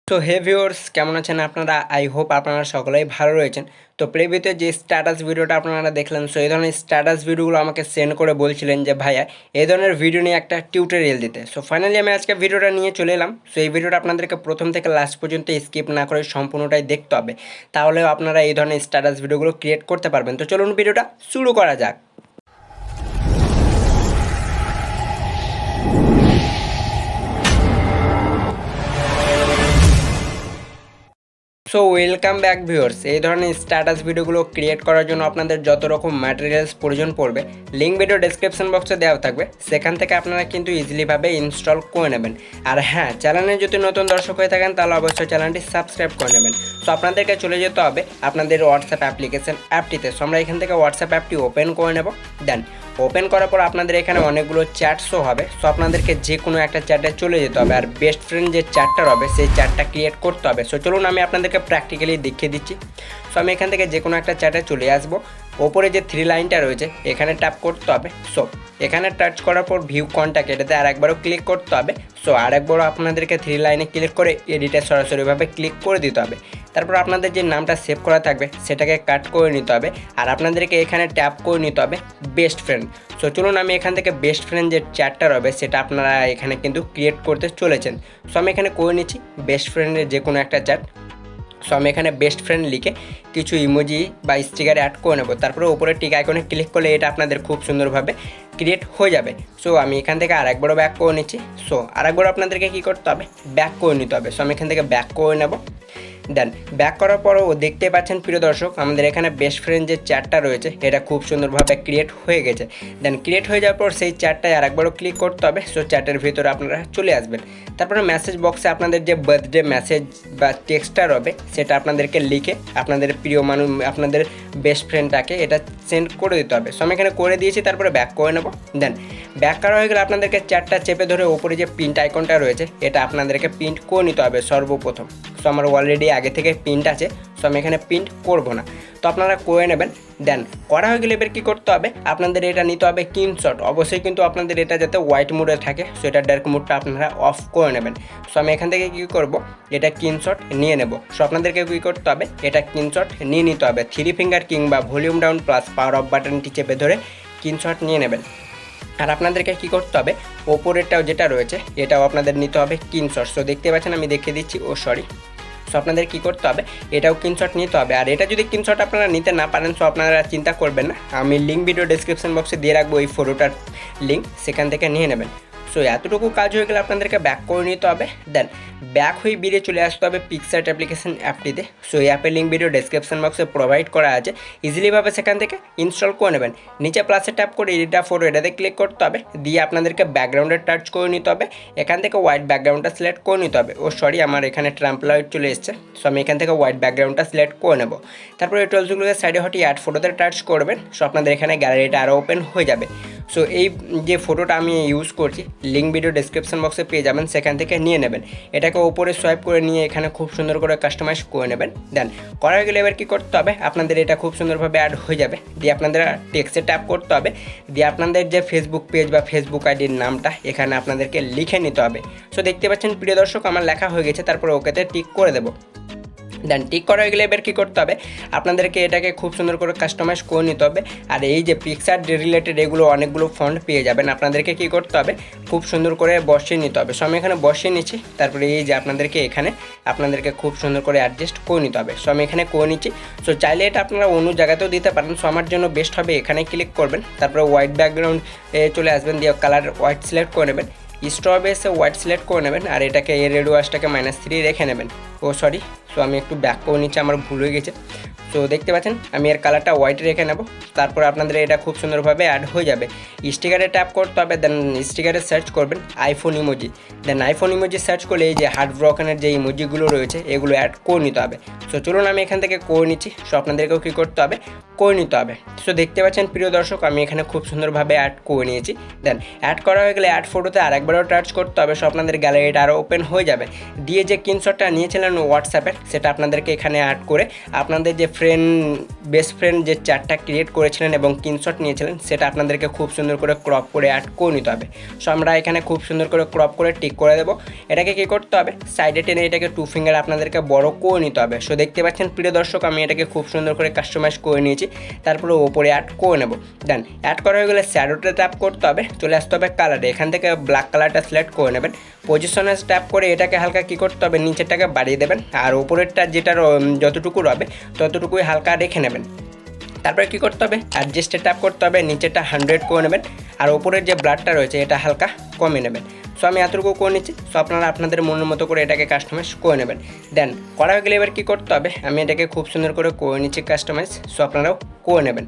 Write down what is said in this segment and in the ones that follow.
তো হে ভিউয়ার্স, কেমন আছেন আপনারা? আই হোপ আপনারা সকলেই ভালো রয়েছেন। তো প্রিভিউতে যে স্ট্যাটাস ভিডিওটা আপনারা দেখলেন, সো এই ধরনের স্ট্যাটাস ভিডিওগুলো আমাকে সেন্ড করে বলছিলেন যে ভাইয়া এই ধরনের ভিডিও নিয়ে একটা টিউটোরিয়াল দিতে। সো ফাইনালি আমি আজকে ভিডিওটা নিয়ে চলে এলাম। সো এই ভিডিওটা আপনাদেরকে প্রথম থেকে লাস্ট পর্যন্ত স্কিপ না করে সম্পূর্ণটাই দেখতে হবে, তাহলেও আপনারা এই ধরনের স্ট্যাটাস ভিডিওগুলো ক্রিয়েট করতে পারবেন। তো চলুন ভিডিওটা শুরু করা যাক। So welcome back viewers. এই ধরনের স্ট্যাটাস ভিডিওগুলো ক্রিয়েট করার জন্য আপনাদের যত রকম ম্যাটেরিয়ালস প্রয়োজন পড়বে লিঙ্ক ভিডিও ডেসক্রিপশন বক্সে দেওয়া থাকবে, সেখান থেকে আপনারা কিন্তু ইজিলিভাবে ইনস্টল করে নেবেন। আর হ্যাঁ, চ্যানেলে যদি নতুন দর্শক হয়ে থাকেন তাহলে অবশ্যই চ্যানেলটি সাবস্ক্রাইব করে নেবেন। সো আপনাদেরকে চলে যেতে হবে আপনাদের হোয়াটসঅ্যাপ অ্যাপ্লিকেশন অ্যাপটিতে। সো আমরা এখান থেকে হোয়াটসঅ্যাপ অ্যাপটি ওপেন করে নেব। দেন ওপেন করার পর আপনাদের এখানে অনেকগুলো চ্যাট শো হবে। সো আপনাদেরকে যে কোনো একটা চ্যাটে চলে যেতে হবে, আর বেস্ট ফ্রেন্ড যে চ্যাটটা হবে সেই চ্যাটটা ক্রিয়েট করতে হবে। সো চলুন আমি আপনাদেরকে প্র্যাকটিক্যালি দেখিয়ে দিচ্ছি। সো আমি এখান থেকে যে কোনো একটা চ্যাটে চলে আসবো। ওপরে যে থ্রি লাইনটা রয়েছে এখানে ট্যাপ করতে হবে। সো এখানে টাচ করার পর ভিউ কন্ট্যাক্ট এটাতে আরেকবারও ক্লিক করতে হবে। সো আরেকবারও আপনাদেরকে থ্রি লাইনে ক্লিক করে এডিটে সরাসরিভাবে ক্লিক করে দিতে হবে। তারপর আপনাদের যে নামটা সেভ করা থাকবে সেটাকে কাট করে নিতে হবে, আর আপনাদেরকে এখানে ট্যাপ করে নিতে হবে বেস্ট ফ্রেন্ড। সো চলুন আমি এখান থেকে বেস্ট ফ্রেন্ড যে চ্যাটটা রবে সেটা আপনারা এখানে কিন্তু ক্রিয়েট করতে চলেছেন। সো আমি এখানে করে নিচ্ছি বেস্ট ফ্রেন্ডের যে কোনো একটা চ্যাট। সো আমি এখানে বেস্ট ফ্রেন্ড লিখে কিছু ইমোজি বা স্টিকার অ্যাড করে নেব। তারপরে উপরে টিক আইকনে ক্লিক করলে এটা আপনাদের খুব সুন্দরভাবে ক্রিয়েট হয়ে যাবে। সো আমি এখান থেকে আরেকবারও ব্যাক করে নিচ্ছি। সো আরেকবার আপনাদেরকে কী করতে হবে, ব্যাক করে নিতে হবে। সো আমি এখান থেকে ব্যাক করে নেব। দেন ব্যাক করার পরও দেখতে পাচ্ছেন প্রিয় দর্শক, আমাদের এখানে বেস্ট ফ্রেন্ড যে চ্যাটটা রয়েছে এটা খুব সুন্দরভাবে ক্রিয়েট হয়ে গেছে। দেন ক্রিয়েট হয়ে যাওয়ার পর সেই চ্যাটটায় আরেকবারও ক্লিক করতে হবে। সো চ্যাটের ভিতরে আপনারা চলে আসবেন। তারপরে মেসেজ বক্সে আপনাদের যে বার্থডে মেসেজ বা টেক্সটটা রবে সেটা আপনাদেরকে লিখে আপনাদের প্রিয় মানুষ আপনাদের বেস্ট ফ্রেন্ডটাকে এটা সেন্ড করে দিতে হবে। সো আমি এখানে করে দিয়েছি, তারপরে ব্যাক করে নেব। দেন ব্যাক করা হয়ে গেলে আপনাদেরকে চ্যাটটা চেপে ধরে উপরে যে প্রিন্ট আইকনটা রয়েছে এটা আপনাদেরকে প্রিন্ট করে নিতে হবে সর্বপ্রথম। সো আমার অলরেডি আগে থেকে প্রিন্ট আছে, সো আমি এখানে প্রিন্ট করব না, তো আপনারা করে নেবেন। দেন করা হয়ে গেলে এবার কী করতে হবে, আপনাদের এটা নিতে হবে স্ক্রিনশট। অবশ্যই কিন্তু আপনাদের এটা যাতে হোয়াইট মোডে থাকে, সো এটা ডার্ক মোডটা আপনারা অফ করে নেবেন। সো আমি এখান থেকে কী করব, এটা স্ক্রিনশট নিয়ে নেব। সো আপনাদেরকে কী করতে হবে, এটা স্ক্রিনশট নিয়ে নিতে হবে। থ্রি ফিঙ্গার কিংবা volume down plus power of বাটনটি চেপে ধরে স্ক্রিনশট নিয়ে নেবেন। আর আপনাদেরকে কী করতে হবে, ওপরেরটাও যেটা রয়েছে এটাও আপনাদের নিতে হবে স্ক্রিনশট। সো দেখতে পাচ্ছেন আমি দেখিয়ে দিচ্ছি, সরি। সো আপনাদের কী করতে হবে, এটাও স্ক্রিনশট নিতে হবে। আর এটা যদি স্ক্রিনশট আপনারা নিতে না পারেন সো আপনারা চিন্তা করবেন না, আমি লিঙ্ক ভিডিও ডেসক্রিপশন বক্সে দিয়ে রাখবো এই ফটোটার লিঙ্ক, সেখান থেকে নিয়ে নেবেন। সো এতটুকু কাজ হয়ে গেলে আপনাদেরকে ব্যাক করে নিতে হবে। দেন ব্যাক হয়ে বেরিয়ে চলে আসতে হবে পিকচার্ট অ্যাপ্লিকেশন অ্যাপটিতে। সো এই অ্যাপের লিঙ্ক ভিডিও ডেসক্রিপশন বক্সে প্রোভাইড করা আছে, ইজিলিভাবে সেখান থেকে ইনস্টল করে নেবেন। নিচে প্লাসে ট্যাপ করে এডিটা ফটো এটাতে ক্লিক করতে হবে, দিয়ে আপনাদেরকে ব্যাকগ্রাউন্ডে টাচ করে নিতে হবে। এখান থেকে হোয়াইট ব্যাকগ্রাউন্ডটা সিলেক্ট করে নিতে হবে। সরি, আমার এখানে ট্রাম্পলাইট চলে এসেছে। সো আমি এখান থেকে হোয়াইট ব্যাকগ্রাউন্ডটা সিলেক্ট করে নেব। তারপরে এই টুলসগুলোকে সাইডে হটিয়ে অ্যাড ফটোতে টাচ করবেন। সো আপনাদের এখানে গ্যালারিটা আরও ওপেন হয়ে যাবে। সো এই যে ফটোটা আমি ইউজ করছি লিঙ্ক ভিডিও ডেসক্রিপশন বক্সে পেয়ে যাবেন, সেখান থেকে নিয়ে নেবেন। এটাকে ওপরে সোয়াইপ করে নিয়ে এখানে খুব সুন্দর করে কাস্টমাইজ করে নেবেন। দেন করা হয়ে গেলে এবার কী করতে হবে, আপনাদের এটা খুব সুন্দরভাবে অ্যাড হয়ে যাবে। দিয়ে আপনাদের টেক্সটে ট্যাপ করতে হবে, দিয়ে আপনাদের যে ফেসবুক পেজ বা ফেসবুক আইডির নামটা এখানে আপনাদেরকে লিখে নিতে হবে। সো দেখতে পাচ্ছেন প্রিয় দর্শক আমার লেখা হয়ে গেছে, তারপরে ওকেতে টিক করে দেবো। দেন টিক করা হয়ে গেলে এবার কী করতে হবে, আপনাদেরকে এটাকে খুব সুন্দর করে কাস্টমাইজ করে নিতে হবে। আর এই যে পিকচার রিলেটেড এগুলো অনেকগুলো ফন্ট পেয়ে যাবেন, আপনাদেরকে কী করতে হবে, খুব সুন্দর করে বসিয়ে নিতে হবে। সো আমি এখানে বসিয়ে নিচ্ছি। তারপরে এই যে আপনাদেরকে খুব সুন্দর করে অ্যাডজাস্ট করে নিতে হবে। সো আমি এখানে করে নিচ্ছি। সো চাইলে এটা আপনারা অন্য জায়গাতেও দিতে পারেন। সো আমার জন্য বেস্ট হবে এখানে ক্লিক করবেন, তারপরে হোয়াইট ব্যাকগ্রাউন্ড চলে আসবেন, দিয়ে কালার হোয়াইট সিলেক্ট করে নেবেন। স্ট্রবে এসে হোয়াইট সিলেক্ট করে নেবেন, আর এটাকে এই রেড ওয়াশটাকে -3 রেখে নেবেন। সরি, সো আমি একটু ব্যাক করে নিচ্ছি, আমার ভুল হয়ে গেছে। সো দেখতে পাচ্ছেন আমি এর কালারটা হোয়াইট রেখে নেব। তারপর আপনাদের এটা খুব সুন্দরভাবে অ্যাড হয়ে যাবে। স্টিকারে ট্যাপ করতে হবে, দেন স্টিকারে সার্চ করবেন আইফোন ইমোজি। দেন আইফোন ইমোজি সার্চ করলে এই যে হার্ট ব্রকেনের যে ইমোজিগুলো রয়েছে এগুলো অ্যাড করে নিতে হবে। সো চলুন আমি এখান থেকে করে নিচ্ছি। সো আপনাদেরকেও কী করতে হবে, করে নিতে হবে। সো দেখতে পাচ্ছেন প্রিয় দর্শক আমি এখানে খুব সুন্দরভাবে অ্যাড করে নিয়েছি। দেন অ্যাড করা হয়ে গেলে অ্যাড ফটোতে আরেকবারও টাচ করতে হবে। সো আপনাদের গ্যালারিটা আরও ওপেন হয়ে যাবে। দিয়ে যে স্ক্রিনশটটা নিয়েছিলেন হোয়াটসঅ্যাপের সেটা আপনাদেরকে এখানে অ্যাড করে আপনাদের যে বেস্ট ফ্রেন্ড যে চ্যাটটা ক্রিয়েট করেছিলেন এবং স্ক্রিনশট নিয়েছিলেন সেটা আপনাদেরকে খুব সুন্দর করে ক্রপ করে অ্যাড করে নিতে হবে। সো আমরা এখানে খুব সুন্দর করে ক্রপ করে টিক করে দেবো। এটাকে কী করতে হবে, সাইডে টেনে এটাকে 2 ফিঙ্গার আপনাদেরকে বড় করে নিতে হবে। সো দেখতে পাচ্ছেন প্রিয় দর্শক, আমি এটাকে খুব সুন্দর করে কাস্টমাইজ করে নিয়েছি। তারপরে ওপরে অ্যাড করে নেব। দেন অ্যাড করা হয়ে গেলে শ্যাডোতে ট্যাপ করতে হবে, চলে আসতে হবে কালারে। এখান থেকে ব্ল্যাক কালারটা সিলেক্ট করে নেবেন। পজিশনে ট্যাপ করে এটাকে হালকা কী করতে হবে, নিচেরটাকে বাড়িয়ে দেবেন আর ওপরেরটা যেটা যতটুকু রবে ততটুকুই হালকা রেখে নেবেন। তারপরে কী করতে হবে, অ্যাডজাস্টে ট্যাপ করতে হবে, নিচেরটা 100 করে নেবেন আর ওপরের যে ব্লাডটা রয়েছে এটা হালকা কমিয়ে নেবেন। সো আমি এতটুকু করে নিচ্ছি। সো আপনারা আপনাদের মনের মতো করে এটাকে কাস্টমাইজ করে নেবেন। দেন করা হয়ে গেলে এবার কী করতে হবে, আমি এটাকে খুব সুন্দর করে করে নিচ্ছি কাস্টমাইজ। সো আপনারাও করে নেবেন।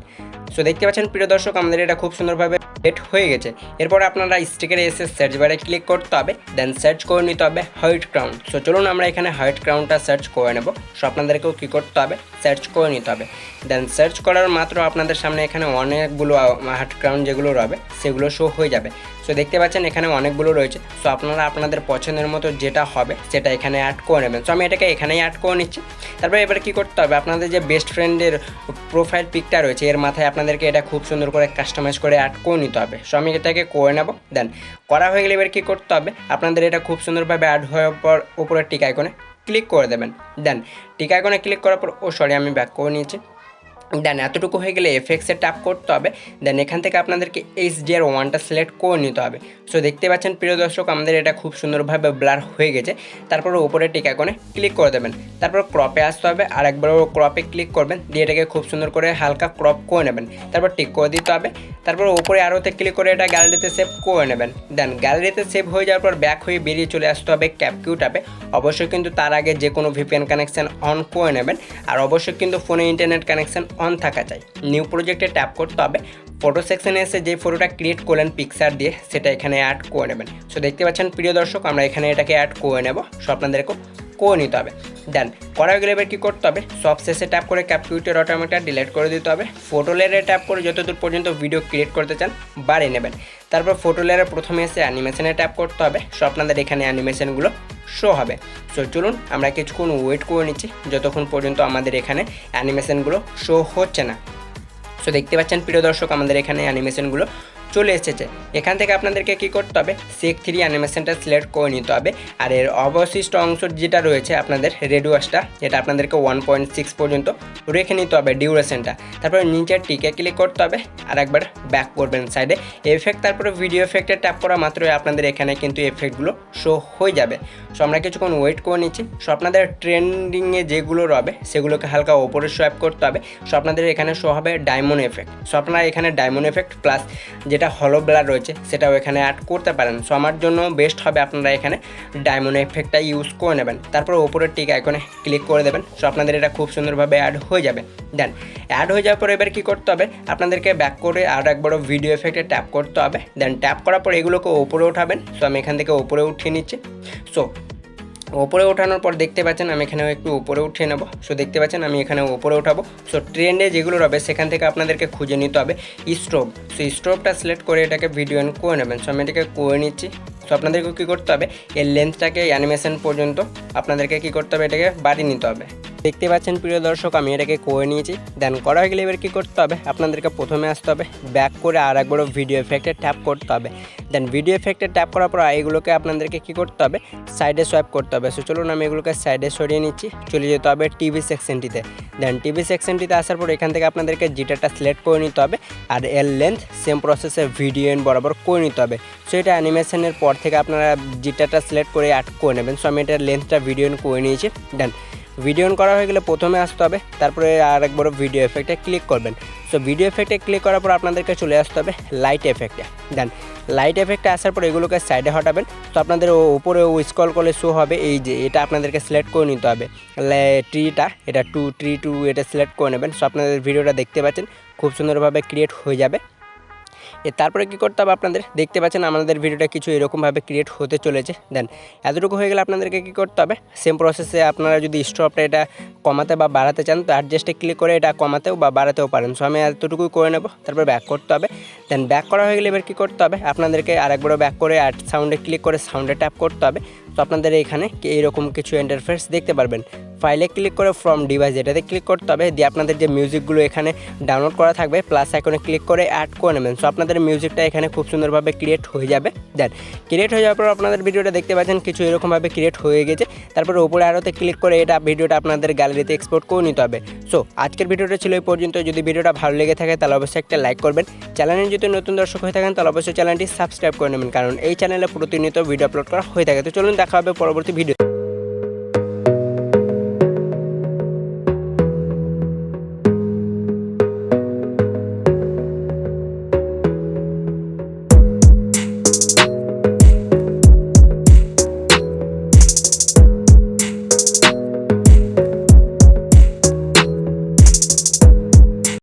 সো দেখতে পাচ্ছেন প্রিয় দর্শক, আমাদের এটা খুব সুন্দরভাবে সেট হয়ে গেছে। এরপর আপনারা স্টিকারে এসে সার্চ বারে ক্লিক করতে হবে, দেন সার্চ করে নিতে হবে হোয়াইট ক্রাউন। সো চলুন আমরা এখানে হোয়াইট ক্রাউনটা সার্চ করে নেব। সো আপনাদেরকেও কী করতে হবে, সার্চ করে নিতে হবে। দেন সার্চ করার মাত্র আপনাদের সামনে এখানে অনেকগুলো হোয়াইট ক্রাউন যেগুলো রবে সেগুলো শো হয়ে যাবে। সো দেখতে পাচ্ছেন এখানে অনেকগুলো রয়েছে। সো আপনারা আপনাদের পছন্দের মতো যেটা হবে সেটা এখানে অ্যাড করে নেবেন। সো আমি এটাকে এখানেই অ্যাড করে নিচ্ছি। তারপরে এবার কী করতে হবে, আপনাদের যে বেস্ট ফ্রেন্ডের প্রোফাইল পিকটা রয়েছে এর মাথায় আপনাদেরকে এটা খুব সুন্দর করে কাস্টমাইজ করে অ্যাড করে নিতে হবে। সো আমি এটাকে করে নেব। দেন করা হয়ে গেলে এবার কী করতে হবে, আপনাদের এটা খুব সুন্দরভাবে অ্যাড হওয়ার পর উপরে টিক আইকনে ক্লিক করে দেবেন। দেন টিক আইকনে ক্লিক করার পর আমি ব্যাক করে নিয়েছি। দেন এতটুকু হয়ে গেলে এফেক্টসে ট্যাপ করতে হবে। দেন এখান থেকে আপনাদেরকে HDR1টা সিলেক্ট করে নিতে হবে। সো দেখতে পাচ্ছেন প্রিয় দর্শক, আমাদের এটা খুব সুন্দরভাবে ব্লার হয়ে গেছে। তারপর উপরে টিক আইকনে ক্লিক করে দেবেন। তারপর ক্রপে আসতে হবে, আর একবার ক্রপে ক্লিক করবেন, দিয়ে এটাকে খুব সুন্দর করে হালকা ক্রপ করে নেবেন। তারপর টিক করে দিতে হবে। তারপর উপরে আরোতে ক্লিক করে এটা গ্যালারিতে সেভ করে নেবেন। দেন গ্যালারিতে সেভ হয়ে যাওয়ার পর ব্যাক হয়ে বেরিয়ে চলে আসতে হবে 𝐶𝐞𝐞 ট্যাবে। অবশ্যই কিন্তু তার আগে যে কোনো VPN কানেকশান অন করে নেবেন, আর অবশ্যই কিন্তু ফোনে ইন্টারনেট কানেকশান অন থাকা চাই। নিউ প্রজেক্টে ট্যাপ করতে হবে। ফটো সেকশনে এসে যে ফটোটা ক্রিয়েট করলেন পিকচার দিয়ে সেটা এখানে অ্যাড করে নেবেন। সো দেখতে পাচ্ছেন প্রিয় দর্শক, আমরা এখানে এটাকে অ্যাড করে নেব। সো আপনাদেরকেও করে নিতে হবে। দেন করা গেলে এবার কী করতে হবে, সব শেষে ট্যাপ করে 𝐶𝐞𝐞 অটোমেটিক ডিলিট করে দিতে হবে। ফটো লেয়ারে ট্যাপ করে যতদূর পর্যন্ত ভিডিও ক্রিয়েট করতে চান বাড়িয়ে নেবেন। তারপর ফটো লেয়ারে প্রথমে এসে অ্যানিমেশনে ট্যাপ করতে হবে। সো আপনাদের এখানে অ্যানিমেশনগুলো শো হবে। সো চলুন আমরা কিছুক্ষণ ওয়েট করে নিচ্ছি যতক্ষণ পর্যন্ত আমাদের এখানে অ্যানিমেশনগুলো শো হচ্ছে না। সো দেখতে পাচ্ছেন প্রিয় দর্শক, আমাদের এখানে অ্যানিমেশনগুলো চলে এসেছে। এখান থেকে আপনাদেরকে কী করতে হবে, 𝐶𝐞3 অ্যানিমেশনটা সিলেক্ট করে নিতে হবে। আর এর অবশিষ্ট অংশ যেটা রয়েছে আপনাদের রেডিওসটা, এটা আপনাদেরকে 1.6 পর্যন্ত রেখে নিতে হবে ডিউরেশনটা। তারপরে নিচের টিকে ক্লিক করতে হবে, আর একবার ব্যাক করবেন সাইডে এফেক্ট, তারপরে ভিডিও এফেক্টে ট্যাপ করা মাত্রই আপনাদের এখানে কিন্তু এফেক্টগুলো শো হয়ে যাবে। সো আমরা কিছুক্ষণ ওয়েট করে নিচ্ছি। সো আপনাদের ট্রেন্ডিংয়ে যেগুলো রবে সেগুলোকে হালকা ওপরে সোয়াইপ করতে হবে। সো আপনাদের এখানে শো হবে ডায়মন্ড এফেক্ট। সো আপনারা এখানে ডায়মন্ড এফেক্ট প্লাস যেটা হলো ব্লার রয়েছে সেটাও এখানে অ্যাড করতে পারেন। সো আমার জন্য বেস্ট হবে আপনারা এখানে ডায়মন্ড এফেক্টটা ইউজ করে নেবেন। তারপর ওপরের টিক আইকনে ক্লিক করে দেবেন। সো আপনাদের এটা খুব সুন্দরভাবে অ্যাড হয়ে যাবে। দেন অ্যাড হয়ে যাওয়ার পর এবার কী করতে হবে, আপনাদেরকে ব্যাক করে আর একবারও ভিডিও এফেক্টে ট্যাপ করতে হবে। দেন ট্যাপ করার পর এগুলোকে ওপরে উঠাবেন। সো আমি এখান থেকে ওপরে উঠিয়ে নিচ্ছি। সো ওপরে ওঠানোর পর দেখতে পাচ্ছেন আমি এখানেও একটু উপরে উঠিয়ে নেব। সো দেখতে পাচ্ছেন আমি এখানে ওপরে উঠাবো। সো ট্রেন্ডে যেগুলো রবে সেখান থেকে আপনাদেরকে খুঁজে নিতে হবে স্ট্রোব। সো স্ট্রোবটা সিলেক্ট করে এটাকে ভিডিও অন করে নেবেন। সো আমি এটাকে করে নিচ্ছি। সো আপনাদেরকে কী করতে হবে, এর লেন্থটাকে অ্যানিমেশন পর্যন্ত আপনাদেরকে কী করতে হবে, এটাকে বাড়িয়ে নিতে হবে। দেখতে পাচ্ছেন প্রিয় দর্শক, আমি এটাকে করে নিয়েছি। দেন করা হয়ে গেলে এবার কী করতে হবে, আপনাদেরকে প্রথমে আসতে হবে, ব্যাক করে আর একবারও ভিডিও এফেক্টে ট্যাপ করতে হবে। দেন ভিডিও এফেক্টে ট্যাপ করার পর এগুলোকে আপনাদেরকে কী করতে হবে, সাইডে সোয়াইপ করতে হবে। সো চলুন আমি এগুলোকে সাইডে সরিয়ে নিচ্ছি। চলে যেতে হবে টিভি সেকশনটিতে। দেন টিভি সেকশনটিতে আসার পর এখান থেকে আপনাদেরকে জিটারটা সিলেক্ট করে নিতে হবে, আর এর লেন্থ সেম প্রসেসে ভিডিও এন বরাবর করে নিতে হবে। সো এটা অ্যানিমেশনের পর থেকে আপনারা জিটারটা সিলেক্ট করে অ্যাড করে নেবেন। সো আমি এটার লেন্থটা ভিডিও এন করে নিয়েছি। দেন ভিডিও অন করা হয়ে গেলে প্রথমে আসতে হবে, তারপরে আর একবার ভিডিও এফেক্টে ক্লিক করবেন। সো ভিডিও এফেক্টে ক্লিক করার পর আপনাদেরকে চলে আসতে হবে লাইট এফেক্টে। দেন লাইট এফেক্টে আসার পর এগুলোকে সাইডে হটাবেন। তো আপনাদের উপরে স্ক্রল করলে শো হবে এই যে এটা আপনাদেরকে সিলেক্ট করে নিতে হবে ট্রিটা, এটা ট্রি টু এটা সিলেক্ট করে নেবেন। সো আপনাদের ভিডিওটা দেখতে পাচ্ছেন খুব সুন্দরভাবে ক্রিয়েট হয়ে যাবে। তারপরে কী করতে হবে, আপনাদের দেখতে পাচ্ছেন আমাদের ভিডিওটা কিছু এরকমভাবে ক্রিয়েট হতে চলেছে। দেন এতটুকু হয়ে গেলে আপনাদেরকে কী করতে হবে, সেম প্রসেসে আপনারা যদি স্টপটা এটা কমাতে বা বাড়াতে চান তো অ্যাডজাস্টে ক্লিক করে এটা কমাতেও বা বাড়াতেও পারেন। সো আমি এতটুকুই করে নেব। তারপর ব্যাক করতে হবে। দেন ব্যাক করা হয়ে গেলে এবার কী করতে হবে, আপনাদেরকে আরেকবারও ব্যাক করে অ্যাড সাউন্ডে ক্লিক করে সাউন্ডে ট্যাপ করতে হবে। তো আপনাদের এখানে এইরকম কিছু ইন্টারফেস দেখতে পারবেন। ফাইলে ক্লিক করে ফ্রম ডিভাইস এটাতে ক্লিক করতে হবে, দিয়ে আপনাদের যে মিউজিকগুলো এখানে ডাউনলোড করা থাকবে প্লাস আইকনে ক্লিক করে অ্যাড করে নেবেন। সো আপনাদের মিউজিকটা এখানে খুব সুন্দরভাবে ক্রিয়েট হয়ে যাবে। দেন ক্রিয়েট হয়ে যাওয়ার পর আপনাদের ভিডিওটা দেখতে পাচ্ছেন কিছু এরকমভাবে ক্রিয়েট হয়ে গেছে। তারপরে উপরে আরোতে ক্লিক করে এটা ভিডিওটা আপনাদের গ্যালারিতে এক্সপোর্ট করে নিতে হবে। সো আজকের ভিডিওটা ছিল এই পর্যন্ত। যদি ভিডিওটা ভালো লেগে থাকে তাহলে অবশ্যই একটা লাইক করবেন। চ্যানেলে যদি নতুন দর্শক হয়ে থাকেন তাহলে অবশ্যই চ্যানেলটি সাবস্ক্রাইব করে নেবেন, কারণ এই চ্যানেলে প্রতিনিয়ত ভিডিও আপলোড করা হয়ে থাকে। তো চলুন দেখা হবে পরবর্তী ভিডিও।